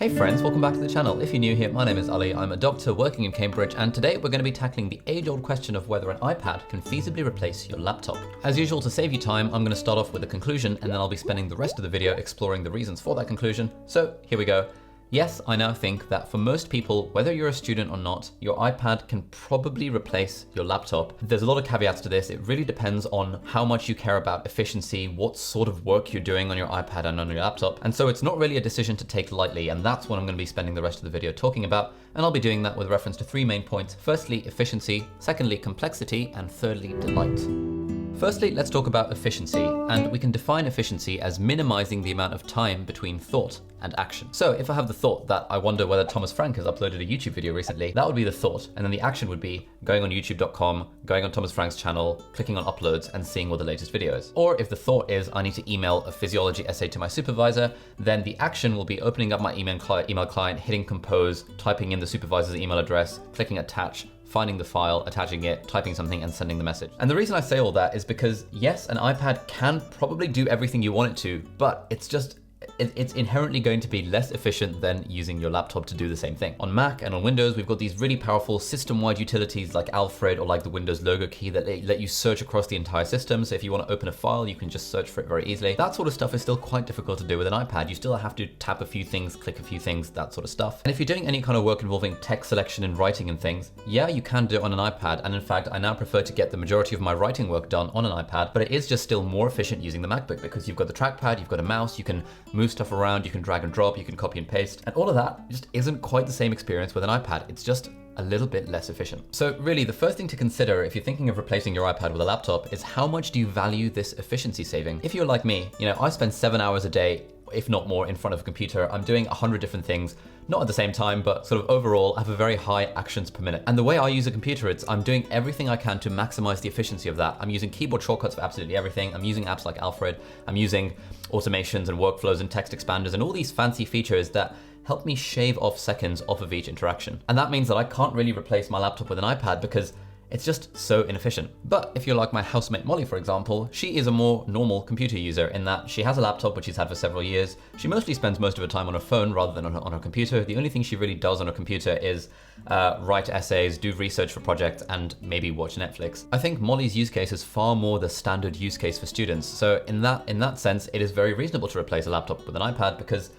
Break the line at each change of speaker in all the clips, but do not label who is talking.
Hey friends, welcome back to the channel. If you're new here, my name is Ali, I'm a doctor working in Cambridge, and today we're going to be tackling the age-old question of whether an iPad can feasibly replace your laptop. As usual, to save you time, I'm going to start off with a conclusion, and then I'll be spending the rest of the video exploring the reasons for that conclusion. So here we go. Yes, I now think that for most people, whether you're a student or not, your iPad can probably replace your laptop. There's a lot of caveats to this. It really depends on how much you care about efficiency, what sort of work you're doing on your iPad and on your laptop. And so it's not really a decision to take lightly, and that's what I'm going to be spending the rest of the video talking about. And I'll be doing that with reference to three main points. Firstly, efficiency. Secondly, complexity. And thirdly, delight. Firstly, let's talk about efficiency, and we can define efficiency as minimizing the amount of time between thought and action. So if I have the thought that I wonder whether Thomas Frank has uploaded a YouTube video recently, that would be the thought, and then the action would be going on youtube.com, going on Thomas Frank's channel, clicking on uploads and seeing what the latest video is. Or if the thought is I need to email a physiology essay to my supervisor, then the action will be opening up my email client, hitting compose, typing in the supervisor's email address, clicking attach, finding the file, attaching it, typing something and sending the message. And the reason I say all that is because yes, an iPad can probably do everything you want it to, but it's inherently going to be less efficient than using your laptop to do the same thing. On Mac and on Windows, we've got these really powerful system-wide utilities like Alfred or like the Windows logo key that let you search across the entire system. So if you want to open a file, you can just search for it very easily. That sort of stuff is still quite difficult to do with an iPad. You still have to tap a few things, click a few things, that sort of stuff. And if you're doing any kind of work involving text selection and writing and things, yeah, you can do it on an iPad. And in fact, I now prefer to get the majority of my writing work done on an iPad, but it is just still more efficient using the MacBook because you've got the trackpad, you've got a mouse, you can move stuff around, you can drag and drop, you can copy and paste, and all of that just isn't quite the same experience with an iPad. It's just a little bit less efficient. So really, the first thing to consider if you're thinking of replacing your iPad with a laptop is how much do you value this efficiency saving? If you're like me, I spend 7 hours a day, if not more, in front of a computer. I'm doing 100 different things, not at the same time, but sort of overall, I have a very high actions per minute. And the way I use a computer, I'm doing everything I can to maximize the efficiency of that. I'm using keyboard shortcuts for absolutely everything. I'm using apps like Alfred. I'm using automations and workflows and text expanders and all these fancy features that help me shave off seconds off of each interaction. And that means that I can't really replace my laptop with an iPad because it's just so inefficient. But if you're like my housemate Molly, for example, she is a more normal computer user in that she has a laptop which she's had for several years. She mostly spends most of her time on her phone rather than on her computer. The only thing she really does on her computer is write essays, do research for projects, and maybe watch Netflix. I think Molly's use case is far more the standard use case for students. So in that sense, it is very reasonable to replace a laptop with an iPad because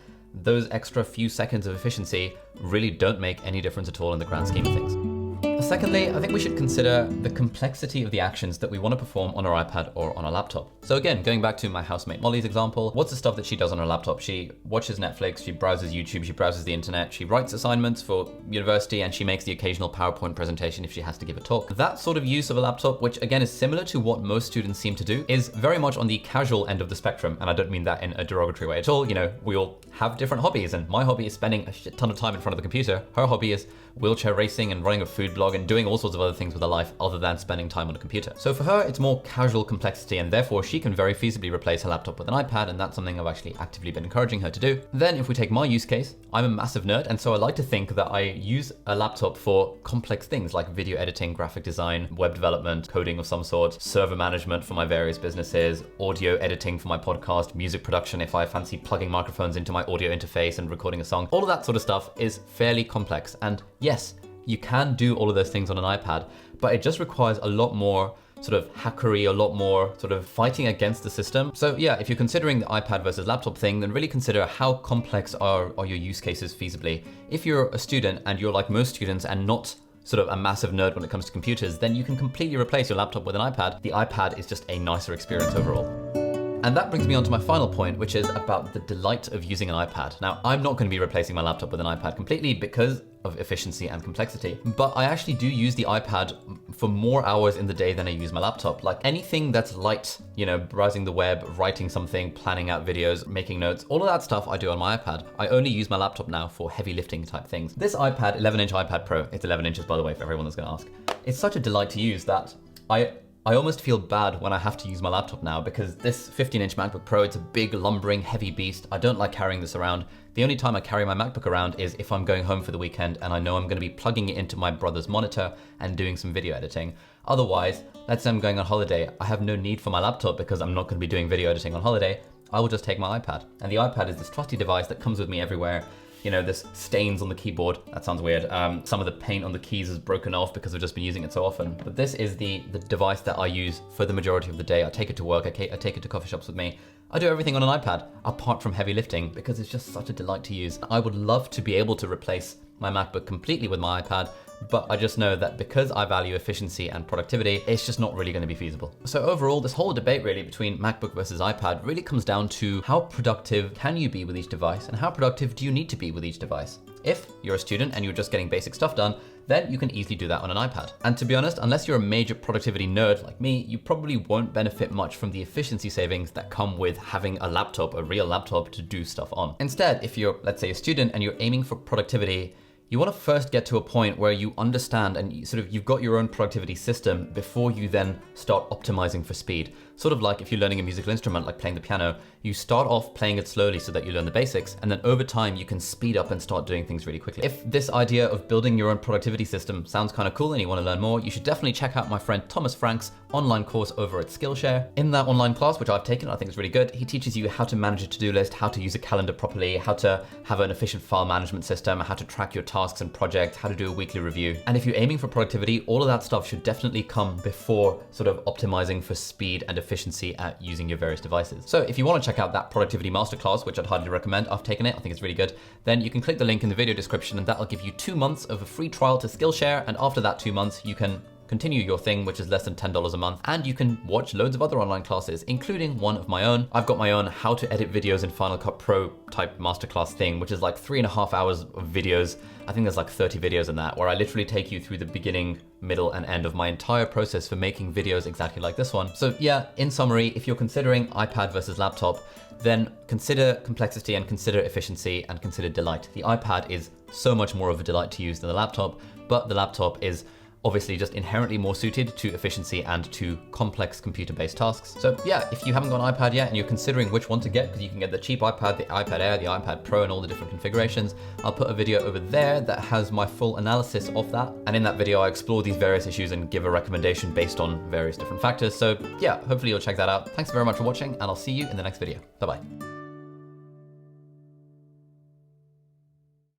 those extra few seconds of efficiency really don't make any difference at all in the grand scheme of things. Secondly, I think we should consider the complexity of the actions that we want to perform on our iPad or on a laptop. So again, going back to my housemate Molly's example, what's the stuff that she does on her laptop? She watches Netflix, she browses YouTube, she browses the internet, she writes assignments for university, and she makes the occasional PowerPoint presentation if she has to give a talk. That sort of use of a laptop, which again is similar to what most students seem to do, is very much on the casual end of the spectrum. And I don't mean that in a derogatory way at all. We all have different hobbies, and my hobby is spending a shit ton of time in front of the computer. Her hobby is wheelchair racing and running a food blog and doing all sorts of other things with her life other than spending time on a computer. So for her, it's more casual complexity, and therefore she can very feasibly replace her laptop with an iPad, and that's something I've actually actively been encouraging her to do. Then if we take my use case, I'm a massive nerd, and so I like to think that I use a laptop for complex things like video editing, graphic design, web development, coding of some sort, server management for my various businesses, audio editing for my podcast, music production if I fancy plugging microphones into my audio interface and recording a song. All of that sort of stuff is fairly complex, and yes, you can do all of those things on an iPad, but it just requires a lot more sort of hackery, a lot more sort of fighting against the system. So yeah, if you're considering the iPad versus laptop thing, then really consider how complex are your use cases feasibly. If you're a student and you're like most students and not sort of a massive nerd when it comes to computers, then you can completely replace your laptop with an iPad. The iPad is just a nicer experience overall. And that brings me on to my final point, which is about the delight of using an iPad. Now, I'm not going to be replacing my laptop with an iPad completely because of efficiency and complexity, but I actually do use the iPad for more hours in the day than I use my laptop. Like anything that's light, browsing the web, writing something, planning out videos, making notes, all of that stuff I do on my iPad. I only use my laptop now for heavy lifting type things. This iPad, 11-inch iPad Pro, it's 11 inches by the way for everyone that's going to ask. It's such a delight to use that I almost feel bad when I have to use my laptop now because this 15-inch MacBook Pro, it's a big, lumbering, heavy beast. I don't like carrying this around. The only time I carry my MacBook around is if I'm going home for the weekend and I know I'm going to be plugging it into my brother's monitor and doing some video editing. Otherwise, let's say I'm going on holiday, I have no need for my laptop because I'm not going to be doing video editing on holiday. I will just take my iPad. And the iPad is this trusty device that comes with me everywhere. you know, this stains on the keyboard. That sounds weird. Some of the paint on the keys is broken off because I've just been using it so often. But this is the device that I use for the majority of the day. I take it to work, I take it to coffee shops with me. I do everything on an iPad, apart from heavy lifting, because it's just such a delight to use. I would love to be able to replace my MacBook completely with my iPad, but I just know that because I value efficiency and productivity, it's just not really going to be feasible. So overall, this whole debate really between MacBook versus iPad really comes down to how productive can you be with each device and how productive do you need to be with each device? If you're a student and you're just getting basic stuff done, then you can easily do that on an iPad. And to be honest, unless you're a major productivity nerd like me, you probably won't benefit much from the efficiency savings that come with having a laptop, a real laptop to do stuff on. Instead, if you're, let's say, a student and you're aiming for productivity, you want to first get to a point where you understand and you've got your own productivity system before you then start optimizing for speed. Sort of like if you're learning a musical instrument, like playing the piano, you start off playing it slowly so that you learn the basics, and then over time you can speed up and start doing things really quickly. If this idea of building your own productivity system sounds kind of cool and you want to learn more, you should definitely check out my friend Thomas Frank's online course over at Skillshare. In that online class, which I've taken, I think it's really good, he teaches you how to manage a to-do list, how to use a calendar properly, how to have an efficient file management system, how to track your tasks and projects, how to do a weekly review. And if you're aiming for productivity, all of that stuff should definitely come before sort of optimizing for speed and efficiency at using your various devices. So if you want to check out that productivity masterclass, which I'd highly recommend, I've taken it, I think it's really good, then you can click the link in the video description and that'll give you 2 months of a free trial to Skillshare. And after that 2 months, you can continue your thing, which is less than $10 a month, and you can watch loads of other online classes, including one of my own. I've got my own how to edit videos in Final Cut Pro type masterclass thing, which is like 3.5 hours of videos. I think there's like 30 videos in that, where I literally take you through the beginning, middle, and end of my entire process for making videos exactly like this one. So yeah, in summary, if you're considering iPad versus laptop, then consider complexity and consider efficiency and consider delight. The iPad is so much more of a delight to use than the laptop, but the laptop is obviously just inherently more suited to efficiency and to complex computer-based tasks. So yeah, if you haven't got an iPad yet and you're considering which one to get, because you can get the cheap iPad, the iPad Air, the iPad Pro, and all the different configurations, I'll put a video over there that has my full analysis of that. And in that video, I explore these various issues and give a recommendation based on various different factors. So yeah, hopefully you'll check that out. Thanks very much for watching, and I'll see you in the next video. Bye-bye.